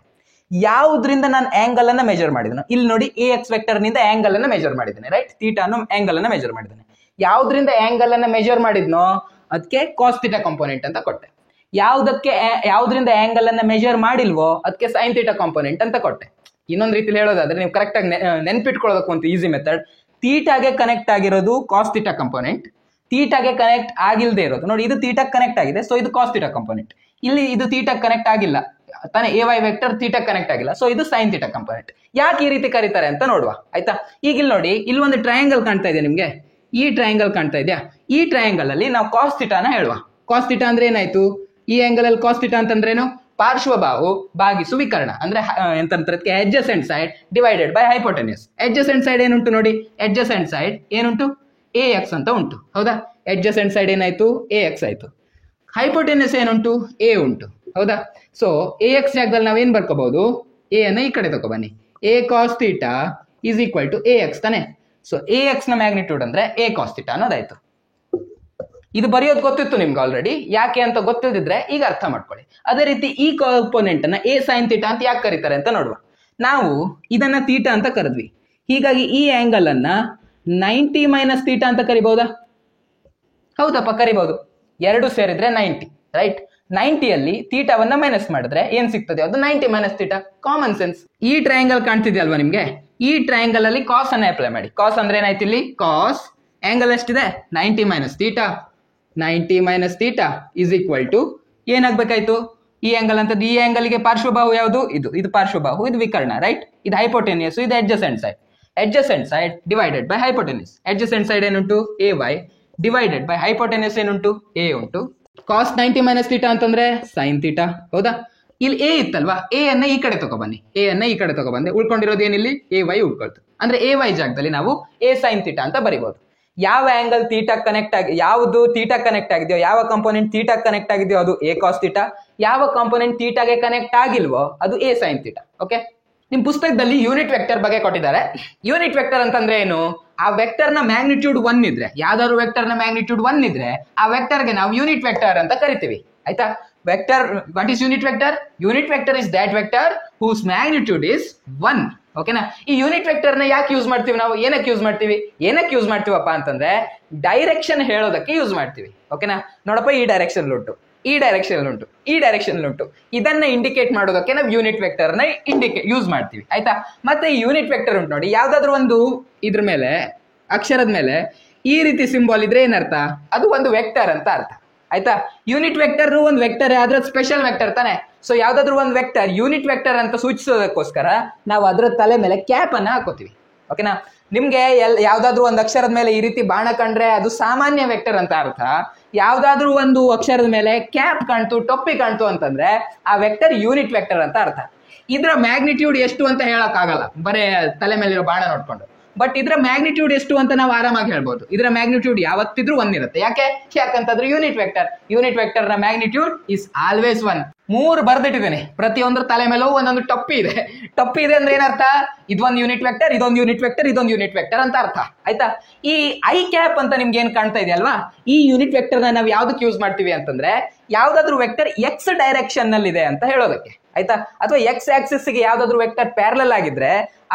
ಯಾವುದ್ರಿಂದ ನಾನು ಆಂಗಲ್ ಅನ್ನ ಮೆಜರ್ ಮಾಡಿದನು, ಇಲ್ಲಿ ನೋಡಿ ಎ ಎಕ್ಸ್ ವೆಕ್ಟರ್ ನಿಂದ ಆಂಗಲ್ ಅನ್ನ ಮೆಜರ್ ಮಾಡಿದ್ದೇನೆ, ರೈಟ್, ಥೀಟಾ ಅನ್ನೋ ಆಂಗಲ್ ಅನ್ನ ಮೆಜರ್ ಮಾಡಿದ್ದೇನೆ. ಯಾವ್ದ್ರಿಂದ ಆಂಗಲ್ ಅನ್ನ ಮೆಜರ್ ಮಾಡಿದ್ನೋ ಅದಕ್ಕೆ ಕಾಸ್ ಥೀಟಾ ಕಾಂಪೋನೆಂಟ್ ಅಂತ ಕೊಟ್ಟೆ. ಯಾವ್ದ್ರಿಂದ ಆಂಗಲ್ ಅನ್ನ ಮೆಜರ್ ಮಾಡಿಲ್ವೋ ಅದಕ್ಕೆ ಸೈನ್ ಥೀಟಾ ಕಾಂಪೋನೆಂಟ್ ಅಂತ ಕೊಟ್ಟೆ. ಇನ್ನೊಂದು ರೀತಿಲಿ ಹೇಳೋದಾದ್ರೆ, ನೀವು ಕರೆಕ್ಟ್ ಆಗಿ ನೆನ್ಪಿಟ್ಕೊಳ್ಳೋದಕ್ಕೂ ಒಂದು ಈಸಿ ಮೆಥಡ್, ಥೀಟಾಗೆ ಕನೆಕ್ಟ್ ಆಗಿರೋದು ಕಾಸ್ ಥೀಟಾ ಕಾಂಪೋನೆಂಟ್, ಥೀಟಾಗೆ ಕನೆಕ್ಟ್ ಆಗಿಲ್ಲದೆ ಇರೋದು ನೋಡಿ, ಇದು ಥೀಟಾ ಕನೆಕ್ಟ್ ಆಗಿದೆ, ಸೊ ಇದು ಕಾಸ್ ಥೀಟಾ ಕಾಂಪೋನೆಂಟ್. ಇಲ್ಲಿ ಇದು ಥೀಟಾ ಕನೆಕ್ಟ್ ಆಗಿಲ್ಲ ತಾನೆ, A Y vector theta connect ಆಗಿಲ್ಲ, ಸೊ ಇದು ಸೈನ್ ಥೀಟಾ ಕಾಂಪೋನೆಂಟ್. ಯಾಕೆ ಈ ರೀತಿ ಕರೀತಾರೆ ಅಂತ ನೋಡುವ. ಆಯ್ತಾ, ಈಗ ಇಲ್ಲಿ ನೋಡಿ, ಇಲ್ಲಿ ಒಂದು ಟ್ರಯಾಂಗಲ್ ಕಾಣ್ತಾ ಇದೆ ನಿಮ್ಗೆ, ಈ ಟ್ರಯಾಂಗಲ್ ಕಾಣ್ತಾ ಇದೆಯಾ, ಈ ಟ್ರಯಾಂಗಲ್ ಅಲ್ಲಿ ನಾವು ಕಾಸ್ ಥೀಟಾನ ಹೇಳುವ. ಕಾಸ್ ಥೀಟಾ ಅಂದ್ರೆ ಏನಾಯ್ತು, ಈ ಆಂಗಲ್ ಅಲ್ಲಿ ಕಾಸ್ ಥೀಟಾ ಅಂತಂದ್ರೇನು, ಪಾರ್ಶ್ವಬಾಹು ಭಾಗಿಸು ವಿಕರ್ಣ, ಅಂದ್ರೆ ಎಂತಂತರಕ್ಕೆ adjacent side divided by hypotenuse. Adjacent side ಏನುಂಟು ನೋಡಿ, ಅಡ್ಜಸೆಂಟ್ ಸೈಡ್ ಏನುಂಟು ಎ ಎಕ್ಸ್ ಅಂತ ಉಂಟು. ಹೌದಾ, ಅಡ್ಜಸೆಂಟ್ ಸೈಡ್ ಏನಾಯ್ತು, ಎ ಎಕ್ಸ್ ಆಯ್ತು. ಹೈಪೋಟೆನ್ಯೂಸ್ ಏನುಂಟು, ಎ ಉಂಟು. ಹೌದಾ, ಸೊ ಎ ಎಕ್ಸ್ ಜಾಗದಲ್ಲಿ ನಾವೇನ್ ಬರ್ಕೋಬಹುದು, ಎ ಅನ್ನ ಈ ಕಡೆ ತಗೊಬನ್ನಿ, A cos theta is equal to A X ತಾನೆ. ಸೊ ಎ ಎಕ್ಸ್ ನ ಮ್ಯಾಗ್ನಿಟ್ಯೂಡ್ ಅಂದ್ರೆ ಎ ಕಾಸ್ ಥೀಟಾ ಅನ್ನೋದಾಯ್ತು. ಇದು ಬರೆಯೋದು ಗೊತ್ತಿತ್ತು ನಿಮ್ಗೆ ಆಲ್ರೆಡಿ, ಯಾಕೆ ಅಂತ ಗೊತ್ತಿಲ್ದಿದ್ರೆ ಈಗ ಅರ್ಥ ಮಾಡ್ಕೊಳ್ಳಿ. ಅದೇ ರೀತಿ ಈ ಕಾಂಪೋನೆಂಟ್ ಅನ್ನ ಎ ಸೈನ್ ಥೀಟಾ ಅಂತ ಯಾಕೆ ಕರೀತಾರೆ ಅಂತ ನೋಡುವ. ನಾವು ಇದನ್ನ ಥೀಟಾ ಅಂತ ಕರೆದ್ವಿ, ಹೀಗಾಗಿ ಈ ಆಂಗಲ್ ಅನ್ನ 90 ಮೈನಸ್ ಥೀಟಾ ಅಂತ ಕರಿಬಹುದಾ? ಹೌದಪ್ಪ, ಕರಿಬಹುದು. ಎರಡು ಸೇರಿದ್ರೆ 90, ರೈಟ್. 90ಯಲ್ಲಿ ಥೀಟಾವನ್ನ ಮೈನಸ್ ಮಾಡಿದ್ರೆ ಏನ್ ಸಿಗ್ತದೆ, ಅದು 90 ಮೈನಸ್ ಥೀಟಾ. Common sense. ಈ ಟ್ರಯಾಂಗಲ್ ಕಾಣ್ತಿದ್ಯಲ್ವಾ ನಿಮ್ಗೆ, ಈ ಟ್ರಯಾಂಗಲ್ ಅಲ್ಲಿ ಕಾಸ್ ಅನ್ನ ಅಪ್ಲೈ ಮಾಡಿ. ಕಾಸ್ ಅಂದ್ರೆ ಏನಾಯ್ತು, ಇಲ್ಲಿ ಕಾಸ್ ಆಂಗಲ್ ಎಷ್ಟಿದೆ, 90 minus theta. 90 minus theta is equal to ಏನಾಗ್ಬೇಕಾಯ್ತು, ಈ ಆಂಗಲ್ ಅಂತದ್ದು, ಈ ಆಂಗಲ್ಗೆ ಪಾರ್ಶ್ವಬಾಹು ಯಾವುದು, ಇದು ಪಾರ್ಶ್ವಬಾಹು, ಇದು ವಿಕರ್ಣ, ರೈಟ್. ಇದು ಹೈಪೋಟೆನ್ಯೂಸ್, ಇದು adjacent side. Adjacent side divided by hypotenuse. Adjacent side ಏನುಂಟು, A Y divided by hypotenuse ಏನುಂಟು, ಎ ಉಂಟು. ಕಾಸ್ 90 ಮೈನಸ್ ಥೀಟಾ ಅಂತಂದ್ರೆ ಸೈನ್ ಥೀಟಾ. ಹೌದಾ, ಇಲ್ಲಿ ಎ ಇತ್ತಲ್ವಾ, ಎ ಅನ್ನ ಈ ಕಡೆ ತಗೊಬನ್ನಿ, ಎ ಅನ್ನ ಈ ಕಡೆ ತಗೊಬಂದೆ, ಉಳ್ಕೊಂಡಿರೋದು ಏನಿಲ್ಲಿ ಎ ವೈ ಉಳ್ಕೊಳ್ತು. ಅಂದ್ರೆ ಎ ವೈ ಜಾಗದಲ್ಲಿ ನಾವು ಎ ಸೈನ್ ಥೀಟಾ ಅಂತ ಬರಿಬಹುದು. ಯಾವ ಆಂಗಲ್ ಥೀಟಾ ಕನೆಕ್ಟ್ ಆಗಿ, ಯಾವುದು ಥೀಟಾ ಕನೆಕ್ಟ್ ಆಗಿದೆಯೋ, ಯಾವ ಕಾಂಪೋನೆಂಟ್ ಥೀಟಾ ಕನೆಕ್ಟ್ ಆಗಿದೆಯೋ ಅದು ಎ ಕಾಸ್ ಥೀಟಾ, ಯಾವ ಕಾಂಪೋನೆಂಟ್ ಥೀಟಾಗೆ ಕನೆಕ್ಟ್ ಆಗಿಲ್ವೋ ಅದು ಎ ಸೈನ್ ಥೀಟಾ. ಓಕೆ, ನಿಮ್ ಪುಸ್ತಕದಲ್ಲಿ ಯೂನಿಟ್ ವೆಕ್ಟರ್ ಬಗ್ಗೆ ಕೊಟ್ಟಿದ್ದಾರೆ. ಯೂನಿಟ್ ವೆಕ್ಟರ್ ಅಂತಂದ್ರೆ ಏನು, ಆ ವೆಕ್ಟರ್ ನ ಮ್ಯಾಗ್ನಿಟ್ಯೂಡ್ 1 ಇದ್ರೆ, ಯಾವ್ದಾದ್ರು ವೆಕ್ಟರ್ ನ ಮ್ಯಾಗ್ನಿಟ್ಯೂಡ್ 1 ಇದ್ರೆ ಆ ವೆಕ್ಟರ್ಗೆ ನಾವು ಯೂನಿಟ್ ವೆಕ್ಟರ್ ಅಂತ ಕರಿತೀವಿ. ಆಯ್ತಾ, vector, what is unit vector? Unit vector is that vector whose magnitude is 1. ಓಕೆನಾ, ಈ ಯೂನಿಟ್ ವೆಕ್ಟರ್ ನ ಯಾಕೆ ಯೂಸ್ ಮಾಡ್ತೀವಿ ನಾವು, ಏನಕ್ಕೆ ಯೂಸ್ ಮಾಡ್ತೀವಪ್ಪ ಅಂತಂದ್ರೆ ಡೈರೆಕ್ಷನ್ ಹೇಳೋದಕ್ಕೆ ಯೂಸ್ ಮಾಡ್ತೀವಿ. ಓಕೆನಾ, ನೋಡಪ್ಪ, ಈ ಡೈರೆಕ್ಷನ್ ಉಂಟು, ಈ ಡೈರೆಕ್ಷನ್ ಉಂಟು, ಈ ಡೈರೆಕ್ಷನ್ ಉಂಟು, ಇದನ್ನ ಇಂಡಿಕೇಟ್ ಮಾಡೋದಕ್ಕೆ ನಾವು ಯೂನಿಟ್ ವೆಕ್ಟರ್ ನ ಯೂಸ್ ಮಾಡ್ತೀವಿ. ಆಯ್ತಾ, ಮತ್ತೆ ಈ ಯೂನಿಟ್ ವೆಕ್ಟರ್ ಉಂಟು ನೋಡಿ, ಯಾವ್ದಾದ್ರು ಒಂದು ಇದ್ರ ಮೇಲೆ, ಅಕ್ಷರದ ಮೇಲೆ ಈ ರೀತಿ ಸಿಂಬಾಲ್ ಇದ್ರೆ ಏನರ್ಥ, ಅದು ಒಂದು ವೆಕ್ಟರ್ ಅಂತ ಅರ್ಥ. ಆಯ್ತಾ, ಯೂನಿಟ್ ವೆಕ್ಟರ್ ಒಂದು ವೆಕ್ಟರ್ ಆದ್ರೆ ಸ್ಪೆಷಲ್ ವೆಕ್ಟರ್ ತಾನೆ. ಸೊ ಯಾವ್ದಾದ್ರು ಒಂದು ವೆಕ್ಟರ್ ಯೂನಿಟ್ ವೆಕ್ಟರ್ ಅಂತ ಸೂಚಿಸೋದಕ್ಕೋಸ್ಕರ ನಾವು ಅದರ ತಲೆ ಮೇಲೆ ಕ್ಯಾಪ್ ಅನ್ನ ಹಾಕೋತೀವಿ. ಓಕೆನಾ, ನಿಮ್ಗೆ ಯಾವ್ದಾದ್ರು ಒಂದು ಅಕ್ಷರದ ಮೇಲೆ ಈ ರೀತಿ ಬಾಣ ಕಂಡ್ರೆ ಅದು ಸಾಮಾನ್ಯ ವೆಕ್ಟರ್ ಅಂತ ಅರ್ಥ. ಯಾವ್ದಾದ್ರು ಒಂದು ಅಕ್ಷರದ ಮೇಲೆ ಕ್ಯಾಪ್ ಕಾಣ್ತು, ಟೊಪ್ಪಿ ಕಾಣ್ತು ಅಂತಂದ್ರೆ ಆ ವೆಕ್ಟರ್ ಯೂನಿಟ್ ವೆಕ್ಟರ್ ಅಂತ ಅರ್ಥ. ಇದ್ರ ಮ್ಯಾಗ್ನಿಟ್ಯೂಡ್ ಎಷ್ಟು ಅಂತ ಹೇಳಕ್ ಆಗಲ್ಲ ಬರೇ ತಲೆ ಮೇಲಿರೋ ಬಾಣ ನೋಡ್ಕೊಂಡು, ಬಟ್ ಇದರ ಮ್ಯಾಗ್ನಿಟ್ಯೂಡ್ ಎಷ್ಟು ಅಂತ ನಾವು ಆರಾಮಾಗಿ ಹೇಳ್ಬೋದು. ಇದರ ಮ್ಯಾಗ್ನಿಟ್ಯೂಡ್ ಯಾವತ್ತಿದ್ರೂ 1 ಇರುತ್ತೆ. ಯಾಕಂತಂದ್ರೆ ಯೂನಿಟ್ ವೆಕ್ಟರ್ ನ ಮ್ಯಾಗ್ನಿಟ್ಯೂಡ್ ಇಸ್ ಆಲ್ವೇಸ್ 1. 3 ಬರ್ದಿಟ್ಟಿದ್ದೇನೆ, ಪ್ರತಿಯೊಂದ್ರ ತಲೆ ಮೇಲೂ ಒಂದೊಂದು ಟೊಪ್ಪಿ ಇದೆ ಅಂದ್ರೆ ಏನರ್ಥ, ಇದೊಂದು ಯೂನಿಟ್ ವೆಕ್ಟರ್, ಇದೊಂದು ಯೂನಿಟ್ ವೆಕ್ಟರ್, ಇದೊಂದು ಯೂನಿಟ್ ವೆಕ್ಟರ್ ಅಂತ ಅರ್ಥ. ಆಯ್ತಾ, ಈ ಐ ಕ್ಯಾಪ್ ಅಂತ ನಿಮ್ಗೆ ಏನ್ ಕಾಣ್ತಾ ಇದೆ ಅಲ್ವಾ, ಈ ಯೂನಿಟ್ ವೆಕ್ಟರ್ ನ ನಾವು ಯಾವ್ದಕ್ಕೆ ಯೂಸ್ ಮಾಡ್ತೀವಿ ಅಂತಂದ್ರೆ ಯಾವ್ದಾದ್ರು ವೆಕ್ಟರ್ ಎಕ್ಸ್ ಡೈರೆಕ್ಷನ್ ನಲ್ಲಿ ಇದೆ ಅಂತ ಹೇಳೋದಕ್ಕೆ. ಆಯ್ತಾ, ಅಥವಾ ಎಕ್ಸ್ ಆಕ್ಸಿಸ್ ಗೆ ಯಾವ್ದಾದ್ರು ವೆಕ್ಟರ್ ಪ್ಯಾರಲಲ್ ಆಗಿದ್ರೆ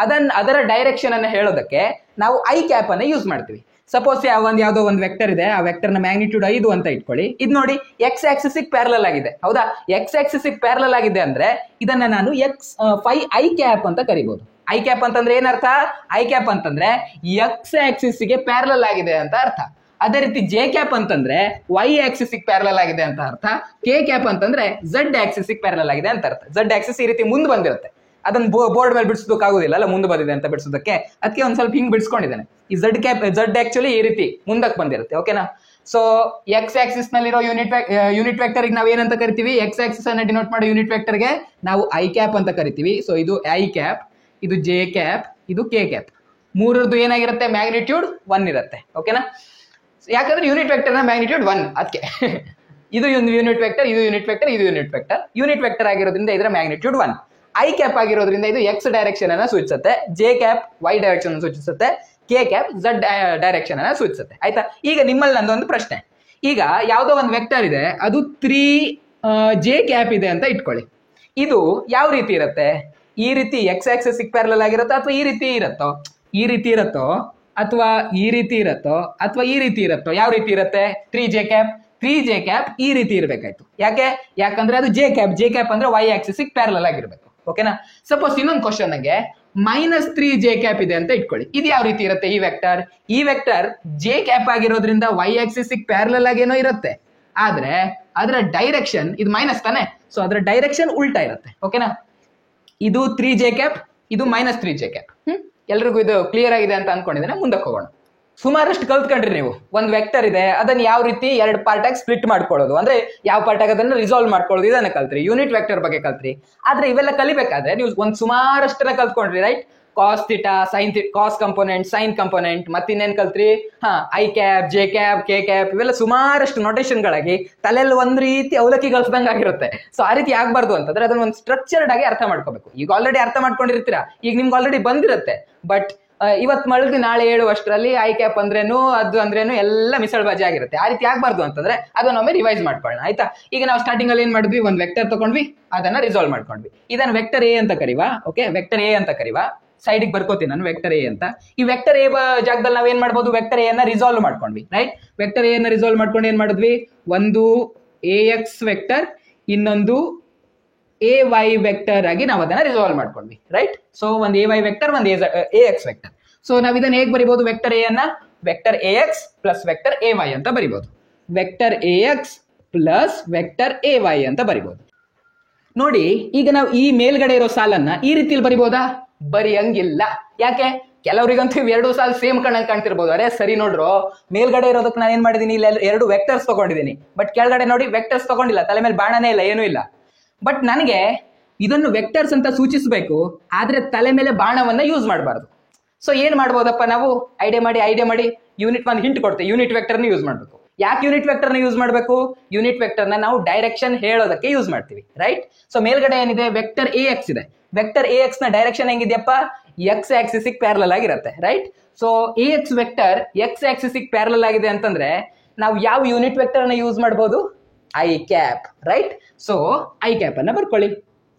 ಅದರ ಡೈರೆಕ್ಷನ್ ಅನ್ನ ಹೇಳೋದಕ್ಕೆ ನಾವು ಐ ಕ್ಯಾಪ್ ಅನ್ನ ಯೂಸ್ ಮಾಡ್ತೀವಿ. ಸಪೋಸ್ ಯಾವ್ದೋ ಒಂದು ವೆಕ್ಟರ್ ಇದೆ, ಆ ವೆಕ್ಟರ್ ನ ಮ್ಯಾಗ್ನಿಟ್ಯೂಡ್ 5 ಅಂತ ಇಟ್ಕೊಳ್ಳಿ. ಇದು ನೋಡಿ ಎಕ್ಸ್ ಆಕ್ಸಿಸ್ ಪ್ಯಾರಲಲ್ ಆಗಿದೆ. ಹೌದಾ, ಎಕ್ಸ್ ಆಕ್ಸಿಸ್ ಪ್ಯಾರಲಲ್ ಆಗಿದೆ ಅಂದ್ರೆ ಇದನ್ನ ನಾನು ಐ ಕ್ಯಾಪ್ ಅಂತ ಕರಿಬಹುದು. ಐ ಕ್ಯಾಪ್ ಅಂತಂದ್ರೆ ಏನರ್ಥ, ಐ ಕ್ಯಾಪ್ ಅಂತಂದ್ರೆ ಎಕ್ಸ್ ಆಕ್ಸಿಸ್ ಗೆ ಪ್ಯಾರಲಲ್ ಆಗಿದೆ ಅಂತ ಅರ್ಥ. ಅದೇ ರೀತಿ ಜೆ ಕ್ಯಾಪ್ ಅಂತಂದ್ರೆ ವೈ ಆಕ್ಸಿಸ್ ಪ್ಯಾರಲಲ್ ಆಗಿದೆ ಅಂತ ಅರ್ಥ, ಕೆ ಕ್ಯಾಪ್ ಅಂತಂದ್ರೆ ಝಡ್ ಆಕ್ಸಿಸ್ ಪ್ಯಾರಲಲ್ ಆಗಿದೆ ಅಂತ ಅರ್ಥ. ಝಡ್ ಆಕ್ಸಿಸ್ ಈ ರೀತಿ ಮುಂದೆ ಬಂದಿರುತ್ತೆ, ಅದನ್ನ ಬೋರ್ಡ್ ಮೇಲೆ ಬಿಡಿಸೋದಕ್ಕಾಗೋದಿಲ್ಲ ಅಲ್ಲ, ಮುಂದೆ ಬಂದಿದೆ ಅಂತ ಬಿಡಿಸೋದಕ್ಕೆ, ಅದಕ್ಕೆ ಒಂದ್ ಸ್ವಲ್ಪ ಹಿಂಗ್ ಬಿಡಿಸ್ಕೊಂಡಿದ್ದಾನೆ. ಈ ಝಡ್ ಆಕ್ಚುಲಿ ಈ ರೀತಿ ಮುಂದಕ್ಕೆ ಬಂದಿರುತ್ತೆ. ಓಕೆನಾ. ಸೊ ಎಕ್ಸ್ ಆಕ್ಸಿಸ್ ನಲ್ಲಿರೋ ಯೂನಿಟ್ ವೆಕ್ಟರ್ ನಾವು ಏನಂತ ಕರಿತೀವಿ, ಎಕ್ಸ್ ಆಕ್ಸಿಸ್ ಅನ್ನ ಡಿನೋಟ್ ಮಾಡೋ ಯೂನಿಟ್ ವೆಕ್ಟರ್ಗೆ ನಾವು ಐ ಕ್ಯಾಪ್ ಅಂತ ಕರಿತೀವಿ. ಸೊ ಇದು ಐ ಕ್ಯಾಪ್, ಇದು ಜೆ ಕ್ಯಾಪ್, ಇದು ಕೆ ಕ್ಯಾಪ್. ಮೂರರದ್ದು ಏನಾಗಿರುತ್ತೆ, ಮ್ಯಾಗ್ನಿಟ್ಯೂಡ್ 1 ಇರುತ್ತೆ. ಓಕೆನಾ. ಯಾಕಂದ್ರೆ ಯೂನಿಟ್ ವೆಕ್ಟರ್ ನ ಮ್ಯಾಗ್ನಿಟ್ಯೂಡ್ 1, ಅದಕ್ಕೆ ಇದು ಯೂನಿಟ್ ವೆಕ್ಟರ್, ಇದು ಯೂನಿಟ್ ವೆಕ್ಟರ್, ಇದು ಯೂನಿಟ್ ವೆಕ್ಟರ್. ಯೂನಿಟ್ ವೆಕ್ಟರ್ ಆಗಿರೋದ್ರಿಂದ ಇದರ ಮ್ಯಾಗ್ನಿಟ್ಯೂಡ್ 1. ಐ ಕ್ಯಾಪ್ ಆಗಿರೋದ್ರಿಂದ ಇದು ಎಕ್ಸ್ ಡೈರೆಕ್ಷನ್ ಅನ್ನ ಸೂಚಿಸುತ್ತೆ, ಜೆ ಕ್ಯಾಪ್ ವೈ ಡೈರೆಕ್ಷನ್ ಅನ್ನು ಸೂಚಿಸುತ್ತೆ, ಕೆ ಕ್ಯಾಪ್ ಝಡ್ ಡೈರೆಕ್ಷನ್ ಅನ್ನ ಸೂಚಿಸುತ್ತೆ. ಆಯ್ತಾ. ಈಗ ನಿಮ್ಮಲ್ಲಿ ನಂದೊಂದು ಪ್ರಶ್ನೆ, ಈಗ ಯಾವ್ದೋ ಒಂದು ವೆಕ್ಟರ್ ಇದೆ, ಅದು 3 ಜೆ ಕ್ಯಾಪ್ ಇದೆ ಅಂತ ಇಟ್ಕೊಳ್ಳಿ. ಇದು ಯಾವ ರೀತಿ ಇರುತ್ತೆ, ಈ ರೀತಿ ಎಕ್ಸ್ ಆಕ್ಸಿಸ್ ಪ್ಯಾರಲಲ್ ಆಗಿರುತ್ತೋ ಅಥವಾ ಈ ರೀತಿ ಇರುತ್ತೋ, ಈ ರೀತಿ ಇರುತ್ತೋ ಅಥವಾ ಈ ರೀತಿ ಇರುತ್ತೋ ಅಥವಾ ಈ ರೀತಿ ಇರುತ್ತೋ, ಯಾವ ರೀತಿ ಇರುತ್ತೆ, 3 ಜೆ ಕ್ಯಾಪ್ ಈ ರೀತಿ ಇರಬೇಕಾಯ್ತು. ಯಾಕಂದ್ರೆ ಅದು ಜೆ ಕ್ಯಾಪ್ ಅಂದ್ರೆ ವೈ ಆಕ್ಸಿಸ್ ಪ್ಯಾರಲಲ್ ಆಗಿರ್ಬೇಕು. ಓಕೆನಾ. ಸಪೋಸ್ ಇನ್ನೊಂದು ಕ್ವಶನ್ ಗೆ -3 ಜೆ ಕ್ಯಾಪ್ ಇದೆ ಅಂತ ಇಟ್ಕೊಳ್ಳಿ. ಇದು ಯಾವ ರೀತಿ ಇರುತ್ತೆ, ಈ ವೆಕ್ಟರ್ ಜೆ ಕ್ಯಾಪ್ ಆಗಿರೋದ್ರಿಂದ ವೈ ಆಕ್ಸಿಸ್ ಪ್ಯಾರಲಲ್ ಆಗೇನೋ ಇರುತ್ತೆ, ಆದ್ರೆ ಅದರ ಡೈರೆಕ್ಷನ್ ಇದು ಮೈನಸ್ ತಾನೆ, ಸೊ ಅದರ ಡೈರೆಕ್ಷನ್ ಉಲ್ಟಾ ಇರುತ್ತೆ. ಓಕೆನಾ. ಇದು 3 ಜೆ ಕ್ಯಾಪ್, ಇದು -3 ಜೆ ಕ್ಯಾಪ್. ಎಲ್ರಿಗೂ ಇದು ಕ್ಲಿಯರ್ ಆಗಿದೆ ಅಂತ ಅನ್ಕೊಂಡಿದ್ದೇನೆ. ಮುಂದಕ್ಕೆ ಹೋಗೋಣ. ಸುಮಾರಷ್ಟು ಕಲ್ತ್ಕೊಂಡ್ರಿ ನೀವು. ಒಂದು ವೆಕ್ಟರ್ ಇದೆ, ಅದನ್ನ ಯಾವ ರೀತಿ 2 ಪಾರ್ಟ್ ಆಗಿ ಸ್ಪ್ಲಿಟ್ ಮಾಡ್ಕೊಳ್ಳೋದು, ಅಂದ್ರೆ ಯಾವ ಪಾರ್ಟ್ ಆಗಿ ಅದನ್ನ ರಿಸಾಲ್ವ್ ಮಾಡ್ಕೊಳ್ಳೋದು, ಇದನ್ನ ಕಲ್ತ್ರಿ. ಯೂನಿಟ್ ವೆಕ್ಟರ್ ಬಗ್ಗೆ ಕಲ್ತ್ರಿ. ಆದ್ರೆ ಇವೆಲ್ಲ ಕಲಿಬೇಕಾದ್ರೆ ನೀವು ಒಂದು ಸುಮಾರಷ್ಟನ್ನ ಕಲ್ತ್ಕೊಂಡ್ರಿ, right. Cos theta, sine cos component, sine component, ಮತ್ತಿನ್ನೇನ್ ಕಲ್ತ್ರಿ, I cap, J cap, K cap, ಇವೆಲ್ಲ ಸುಮಾರಷ್ಟು ನೊಟೇಷನ್ಗಳಾಗಿ ತಲೆಯಲ್ಲಿ ಒಂದ್ ರೀತಿ ಅವಲಕ್ಕಿ ಕಲ್ಸ್ದಂಗೆ ಆಗಿರುತ್ತೆ. ಸೊ ಆ ರೀತಿ ಆಗ್ಬಾರ್ದು ಅಂತಂದ್ರೆ ಅದನ್ನ ಒಂದು ಸ್ಟ್ರಕ್ಚರ್ಡ್ ಆಗಿ ಅರ್ಥ ಮಾಡ್ಕೋಬೇಕು. ಈಗ ಆಲ್ರೆಡಿ ಅರ್ಥ ಮಾಡ್ಕೊಂಡಿರ್ತೀರಾ, ಈಗ ನಿಮ್ಗೆ ಆಲ್ರೆಡಿ ಬಂದಿರುತ್ತೆ. ಬಟ್ ಇವತ್ತು ಮಳಗಿ ನಾಳೆ ಹೇಳುವಷ್ಟರಲ್ಲಿ ಐ ಕ್ಯಾಪ್ ಅಂದ್ರೇನು ಅದು ಅಂದ್ರೇನು ಎಲ್ಲ ಮಿಸಳ್ಬಾಜಿ ಆಗಿರುತ್ತೆ. ಆ ರೀತಿ ಆಗ್ಬಾರ್ದು ಅಂತಂದ್ರೆ ಅದನ್ನೊಮ್ಮೆ ರಿವೈಸ್ ಮಾಡ್ಕೊಳ್ಳೋಣ. ಆಯ್ತಾ. ಈಗ ನಾವು ಸ್ಟಾರ್ಟಿಂಗ್ ಅಲ್ಲಿ ಏನ್ ಮಾಡಿದ್ವಿ, ಒಂದು ವೆಕ್ಟರ್ ತಗೊಂಡ್ವಿ, ಅದನ್ನ ರಿಸಾಲ್ವ್ ಮಾಡ್ಕೊಂಡ್ವಿ. ಇದನ್ನ ವೆಕ್ಟರ್ ಎ ಅಂತ ಕರಿವಾ. ಓಕೆ, ವೆಕ್ಟರ್ ಎ ಅಂತ ಕರಿವಾ. ಸೈಡಿಗೆ ಬರ್ಕೋತೀನಿ ನಾನು ವೆಕ್ಟರ್ ಎ ಅಂತ. ಈ ವೆಕ್ಟರ್ ಎ ಜಾಗದಲ್ಲಿ ನಾವ್ ಏನ್ ಮಾಡ್ಬೋದು, ವೆಕ್ಟರ್ ಎ ಅನ್ನ ರಿಸಾಲ್ವ್ ಮಾಡ್ಕೊಂಡ್ವಿ, ರೈಟ್. ವೆಕ್ಟರ್ ಎ ಅನ್ನ ರಿಸಾಲ್ವ್ ಮಾಡ್ಕೊಂಡು ಏನ್ ಮಾಡಿದ್ವಿ, ಒಂದು ಎ ಎಕ್ಸ್ ವೆಕ್ಟರ್, ಇನ್ನೊಂದು ಎ ವೈ ವೆಕ್ಟರ್ ಆಗಿ ನಾವು ಅದನ್ನ ರಿಸಾಲ್ವ್ ಮಾಡ್ಕೊಂಡ್ವಿ, ರೈಟ್. ಸೊ ಒಂದು ಎ ವೈ ವೆಕ್ಟರ್, ಒಂದು ಎ ಎಕ್ಸ್ ವೆಕ್ಟರ್. ಸೊ ನಾವ್ ಇದನ್ನ ಹೇಗೆ ಬರಿಬಹುದು, ವೆಕ್ಟರ್ ಎ ಅನ್ನ vector A X plus vector A Y ಅಂತ ಬರಿಬಹುದು. Vector A X plus vector A Y ಅಂತ ಬರಿಬಹುದು. ನೋಡಿ, ಈಗ ನಾವು ಈ ಮೇಲ್ಗಡೆ ಇರೋ ಸಾಲನ್ನ ಈ ರೀತಿಯಲ್ಲಿ ಬರಿಬಹುದಾ, ಬರಿಯಂಗಿಲ್ಲ. ಯಾಕೆ, ಕೆಲವರಿಗಂತೂ 2 ಸಾಲು ಸೇಮ್ ಕಣ್ಣಂಗ್ ಕಾಣ್ತಿರ್ಬೋದು. ಅರೆ ಸರಿ ನೋಡ್ರು, ಮೇಲ್ಗಡೆ ಇರೋದಕ್ಕೆ ನಾನು ಏನ್ ಮಾಡಿದೀನಿ, ಇಲ್ಲಿ 2 ವೆಕ್ಟರ್ಸ್ ತಗೊಂಡಿದ್ದೀನಿ. ಬಟ್ ಕೆಳಗಡೆ ನೋಡಿ ವೆಕ್ಟರ್ಸ್ ತಗೊಂಡಿಲ್ಲ, ತಲೆ ಮೇಲೆ ಬಾಣನೇ ಇಲ್ಲ, ಏನೂ ಇಲ್ಲ. ಬಟ್ ನನಗೆ ಇದನ್ನು ವೆಕ್ಟರ್ಸ್ ಅಂತ ಸೂಚಿಸಬೇಕು, ಆದ್ರೆ ತಲೆ ಮೇಲೆ ಬಾಣವನ್ನ ಯೂಸ್ ಮಾಡಬಾರ್ದು. ಸೊ ಏನ್ ಮಾಡ್ಬೋದಪ್ಪ, ನಾವು ಐಡಿಯಾ ಮಾಡಿ ಯೂನಿಟ್ ಒಂದು ಹಿಂಟ್ ಕೊಡ್ತೇವೆ, ಯೂನಿಟ್ ವೆಕ್ಟರ್ನ ಯೂಸ್ ಮಾಡಬೇಕು. ಯಾಕೆ ಯೂನಿಟ್ ವೆಕ್ಟರ್ನ ಯೂಸ್ ಮಾಡಬೇಕು, ಯೂನಿಟ್ ವೆಕ್ಟರ್ನ ನಾವು ಡೈರೆಕ್ಷನ್ ಹೇಳೋದಕ್ಕೆ ಯೂಸ್ ಮಾಡ್ತೀವಿ, ರೈಟ್. ಸೊ ಮೇಲ್ಗಡೆ ಏನಿದೆ, ವೆಕ್ಟರ್ ಎ ಎಕ್ಸ್ ಇದೆ. ವೆಕ್ಟರ್ ಎ ಎಕ್ಸ್ ನ ಡೈರೆಕ್ಷನ್ ಹೆಂಗಿದೆಯಪ್ಪ, ಎಕ್ಸ್ ಆಕ್ಸಿಸ್ ಪ್ಯಾರಲಲ್ ಆಗಿರುತ್ತೆ, right. So A X vector X Axis parallel ಆಗಿದೆ ಅಂತಂದ್ರೆ ನಾವು ಯಾವ ಯೂನಿಟ್ ವೆಕ್ಟರ್ ನ ಯೂಸ್ ಮಾಡಬಹುದು, I cap, right. So I cap ಅನ್ನ ಬರ್ಕೊಳ್ಳಿ.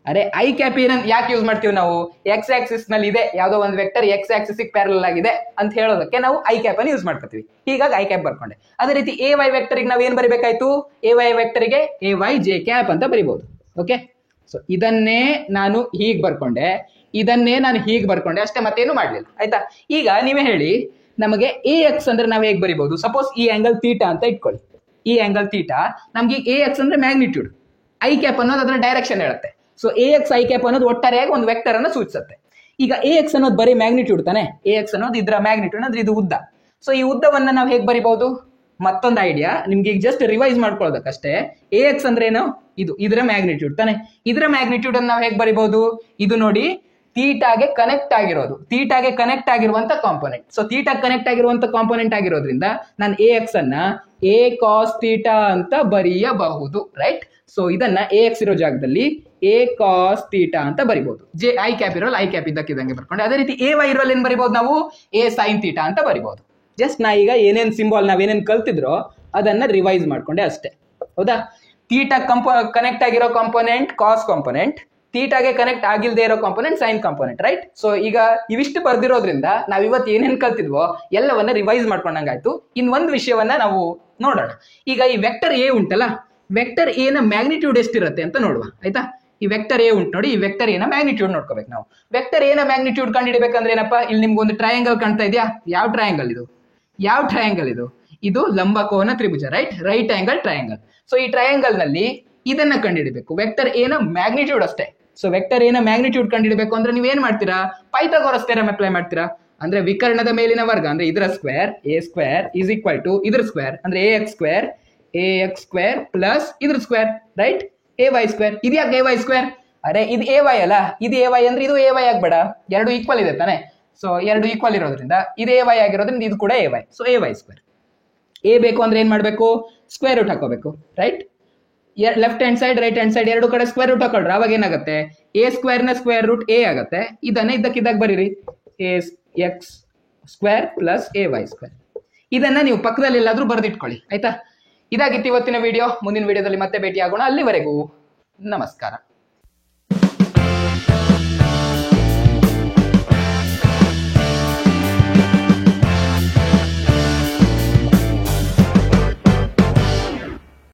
ಅರೆ ಐ ಕ್ಯಾಪ್ ಯಾಕೆ ಯೂಸ್ ಮಾಡ್ತೀವಿ ನಾವು, ಎಕ್ಸ್ ಆಕ್ಸಿಸ್ ನಲ್ಲಿ ಇದೆ ಯಾವ್ದೋ ಒಂದು ವೆಕ್ಟರ್ ಎಕ್ಸ್ ಆಕ್ಸಿಸ್ ಪ್ಯಾರಲಲ್ ಆಗಿದೆ ಅಂತ ಹೇಳೋದಕ್ಕೆ ನಾವು ಐ ಕ್ಯಾಪ್ ಅನ್ನು ಯೂಸ್ ಮಾಡ್ಕೊತೀವಿ. ಹೀಗಾಗಿ ಐ ಕ್ಯಾಪ್ ಬರ್ಕೊಂಡೆ. ಅದೇ ರೀತಿ ಎ ವೈ ವೆಕ್ಟರ್ ಗೆ ನಾವ್ ಏನ್ ಬರಿಬೇಕಾಯ್ತು, ಎ ವೈ ವೆಕ್ಟರ್ ಗೆ ಎ ವೈ ಜೆ ಕ್ಯಾಪ್ ಅಂತ ಬರಿಬಹುದು. ಓಕೆ. ಸೊ ಇದನ್ನೇ ನಾನು ಹೀಗೆ ಬರ್ಕೊಂಡೆ, ಇದನ್ನೇ ನಾನು ಹೀಗೆ ಬರ್ಕೊಂಡೆ, ಅಷ್ಟೇ, ಮತ್ತೇನು ಮಾಡ್ಲಿಲ್ಲ. ಆಯ್ತಾ. ಈಗ ನೀವೇ ಹೇಳಿ, ನಮಗೆ ಎ ಎಕ್ಸ್ ಅಂದ್ರೆ ನಾವ್ ಹೇಗೆ ಬರಿಬಹುದು, ಸಪೋಸ್ ಈ ಆಂಗಲ್ ಥೀಟಾ ಅಂತ ಇಟ್ಕೊಳ್ಳಿ. ಈ ಆಂಗಲ್ ಥೀಟಾ ನಮ್ಗೆ ಎ ಎಕ್ಸ್ ಅಂದ್ರೆ ಮ್ಯಾಗ್ನಿಟ್ಯೂಡ್, ಐ ಕ್ಯಾಪ್ ಅನ್ನೋದು ಅದರ ಡೈರೆಕ್ಷನ್ ಹೇಳುತ್ತೆ. So A X I cap ಅನ್ನೋದು ಒಟ್ಟಾರೆಯಾಗಿ ಒಂದು ವೆಕ್ಟರ್ ಅನ್ನು ಸೂಚಿಸುತ್ತೆ. ಈಗ ಎ ಎಕ್ಸ್ ಅನ್ನೋದು ಬರೀ ಮ್ಯಾಗ್ನಿಟ್ಯೂಡ್ ತಾನೆ, ಎ ಎಕ್ಸ್ ಅನ್ನೋದು ಇದರ ಮ್ಯಾಗ್ನಿಟ್ಯೂಡ್ ಅಂದ್ರೆ ಇದು ಉದ್ದ. ಸೊ ಈ ಉದ್ದವನ್ನ ನಾವು ಹೇಗೆ ಬರಿಬಹುದು, ಮತ್ತೊಂದು ಐಡಿಯಾ ನಿಮ್ಗೆ ಈಗ ಜಸ್ಟ್ ರಿವೈಸ್ ಮಾಡ್ಕೊಳ್ಳೋದಕ್ಕಷ್ಟೇ. ಎ ಎಕ್ಸ್ ಅಂದ್ರೆ ಏನು, ಇದರ ಮ್ಯಾಗ್ನಿಟ್ಯೂಡ್ ತಾನೆ. ಇದರ ಮ್ಯಾಗ್ನಿಟ್ಯೂಡ್ ಅನ್ನು ನಾವು ಹೇಗೆ ಬರಿಬಹುದು, ಇದು ನೋಡಿ ಥೀಟಾಗೆ ಕನೆಕ್ಟ್ ಆಗಿರೋದು, ಥೀಟಾಗೆ ಕನೆಕ್ಟ್ ಆಗಿರುವಂತ ಕಾಂಪೋನೆಂಟ್. ಸೊ ಥೀಟಾ ಕನೆಕ್ಟ್ ಆಗಿರುವಂತ ಕಾಂಪೋನೆಂಟ್ ಆಗಿರೋದ್ರಿಂದ ನಾನು ಎ ಎಕ್ಸ್ ಅನ್ನ ಎ ಕಾಸ್ ಥೀಟಾ ಅಂತ ಬರೆಯಬಹುದು, ರೈಟ್. ಸೊ ಇದನ್ನ ಎ ಎಕ್ಸ್ ಇರೋ ಜಾಗದಲ್ಲಿ ಎ ಕಾಸ್ ಥೀಟಾ ಅಂತ ಬರಿಬಹುದು. ಜೆ ಐ ಕ್ಯಾಪ್ ಇರೋಲ್ಲ, ಐ ಕ್ಯಾಪ್ ಇದ್ದಕ್ಕಿದ್ದಂಗೆ ಬರ್ಕೊಂಡು. ಅದೇ ರೀತಿ ಎ ವೈ ಇರೋಲ್ಲ ಏನ್ ಬರಿಬಹುದು, ನಾವು ಎ ಸೈನ್ ಥೀಟಾ ಅಂತ ಬರಿಬಹುದು. ಜಸ್ಟ್ ನಾ ಈಗ ಏನೇನ್ ಸಿಂಬಾಲ್ ನಾವೇನೇನ್ ಕಲ್ತಿದ್ರೋ ಅದನ್ನ ರಿವೈಸ್ ಮಾಡ್ಕೊಂಡೆ ಅಷ್ಟೇ, ಹೌದಾ. ಥೀಟಾ ಕನೆಕ್ಟ್ ಆಗಿರೋ ಕಾಂಪೋನೆಂಟ್ ಕಾಸ್ ಕಾಂಪೋನೆಂಟ್, ಥೀಟಾಗೆ ಕನೆಕ್ಟ್ ಆಗಿಲ್ಲದೆ ಇರೋ component sine component, right. So ಈಗ ಇವಿಷ್ಟು ಬರ್ದಿರೋದ್ರಿಂದ ನಾವ್ ಇವತ್ತು ಏನೇನ್ ಕಲ್ತಿದ್ವೋ ಎಲ್ಲವನ್ನ ರಿವೈಸ್ ಮಾಡ್ಕೊಂಡಂಗಾಯ್ತು. ಇನ್ ಒಂದು ವಿಷಯವನ್ನ ನಾವು ನೋಡೋಣ. ಈಗ ಈ ವೆಕ್ಟರ್ ಎ ಉಂಟಲ್ಲ, ವೆಕ್ಟರ್ ಎ ನ ಮ್ಯಾಗ್ನಿಟ್ಯೂಡ್ ಎಷ್ಟಿರುತ್ತೆ ಅಂತ ನೋಡುವ, ಆಯ್ತಾ. ಈ ವೆಕ್ಟರ್ ಎ ಉಂಟು ನೋಡಿ, ಈ ವೆಕ್ಟರ್ ಎ ನ ಮ್ಯಾಗ್ನಿಟ್ಯೂಡ್ ನೋಡ್ಕೋಬೇಕು ನಾವು. ವೆಕ್ಟರ್ ಎ ನ ಮ್ಯಾಗ್ನಿಟ್ಯೂಡ್ ಕಂಡುಹಿಡಿಬೇಕಂದ್ರೆ ಏನಪ್ಪಾ, ಇಲ್ಲಿ ನಿಮ್ಗೆ ಒಂದು ಟ್ರಯಾಂಗಲ್ ಕಾಣ್ತಾ ಇದೆಯಾ, ಯಾವ ಟ್ರಯಾಂಗಲ್ ಇದು, ಇದು ಲಂಬಕೋನ ತ್ರಿಭುಜ, ರೈಟ್ ಆಂಗಲ್ ಟ್ರಯಾಂಗಲ್. ಸೊ ಈ ಟ್ರಯಾಂಗಲ್ ನಲ್ಲಿ ಇದನ್ನ ಕಂಡುಹಿಡಬೇಕು, ವೆಕ್ಟರ್ ಎ ನ ಮ್ಯಾಗ್ನಿಟ್ಯೂಡ್ ಅಷ್ಟೇ. ಸೊ ವೆಕ್ಟರ್ ಎ ನ ಮ್ಯಾಗ್ನಿಟ್ಯೂಡ್ ಕಂಡುಹಿಡಬೇಕು ಅಂದ್ರೆ ನೀವೇನ್ ಮಾಡ್ತೀರಾ, ಪೈಥಾಗೋರಸ್ ಥಿಯರಮ್ ಅಪ್ಲೈ ಮಾಡ್ತೀರಾ. ಅಂದ್ರೆ ವಿಕರ್ಣದ ಮೇಲಿನ ವರ್ಗ ಅಂದ್ರೆ ಇದರ square A square is equal to ಇದ್ರ ಸ್ಕ್ವೇರ್ ಅಂದ್ರೆ ಎ ಎಕ್ಸ್ ಸ್ಕ್ವೇರ್ ಪ್ಲಸ್ ಇದ್ರ square, right, A Y square. ಇದ್ಯಾಕೆ ಎ ವೈ ಸ್ಕ್ವೇರ್? ಅರೆ ಇದು ಎ ವೈ ಅಲ್ಲ, ಇದು ಎ ವೈ ಅಂದ್ರೆ ಇದು ಎ ವೈ ಆಗ್ಬೇಡ, ಎರಡು ಈಕ್ವಲ್ ಇದೆ ತಾನೆ. ಸೊ ಎರಡು ಈಕ್ವಲ್ ಇರೋದ್ರಿಂದ ಇದು ಎ ವೈ ಆಗಿರೋದ್ರಿಂದ ಇದು ಕೂಡ A Y. So A Y square. A ಬೇಕು ಅಂದ್ರೆ ಏನ್ ಮಾಡ್ಬೇಕು, ಸ್ಕ್ವೇರ್ ರೂಟ್ ಹಾಕೋಬೇಕು, right. Left hand side right hand side ಎರಡು ಕಡೆ ಸ್ಕ್ವೇರ್ ರೂಟ್ ಹಾಕೊಳ್ರಿ, ಅವಾಗ ಏನಾಗುತ್ತೆ, ಎ ಸ್ಕ್ವೇರ್ ನ ಸ್ಕ್ವೇರ್ ರೂಟ್ ಎ ಆಗುತ್ತೆ. ಇದನ್ನ ಇದ್ದಕ್ಕಿದ್ದಾಗ ಬರೀರಿ, A X square plus A Y square. ಇದನ್ನ ನೀವು ಪಕ್ಕದಲ್ಲಿ ಎಲ್ಲಾದ್ರೂ ಬರೆದಿಟ್ಕೊಳ್ಳಿ, ಆಯ್ತಾ. ಇದಾಗಿತ್ತು ಇವತ್ತಿನ ವಿಡಿಯೋ. ಮುಂದಿನ ವಿಡಿಯೋದಲ್ಲಿ ಮತ್ತೆ ಭೇಟಿ ಆಗೋಣ. ಅಲ್ಲಿವರೆಗೂ ನಮಸ್ಕಾರ.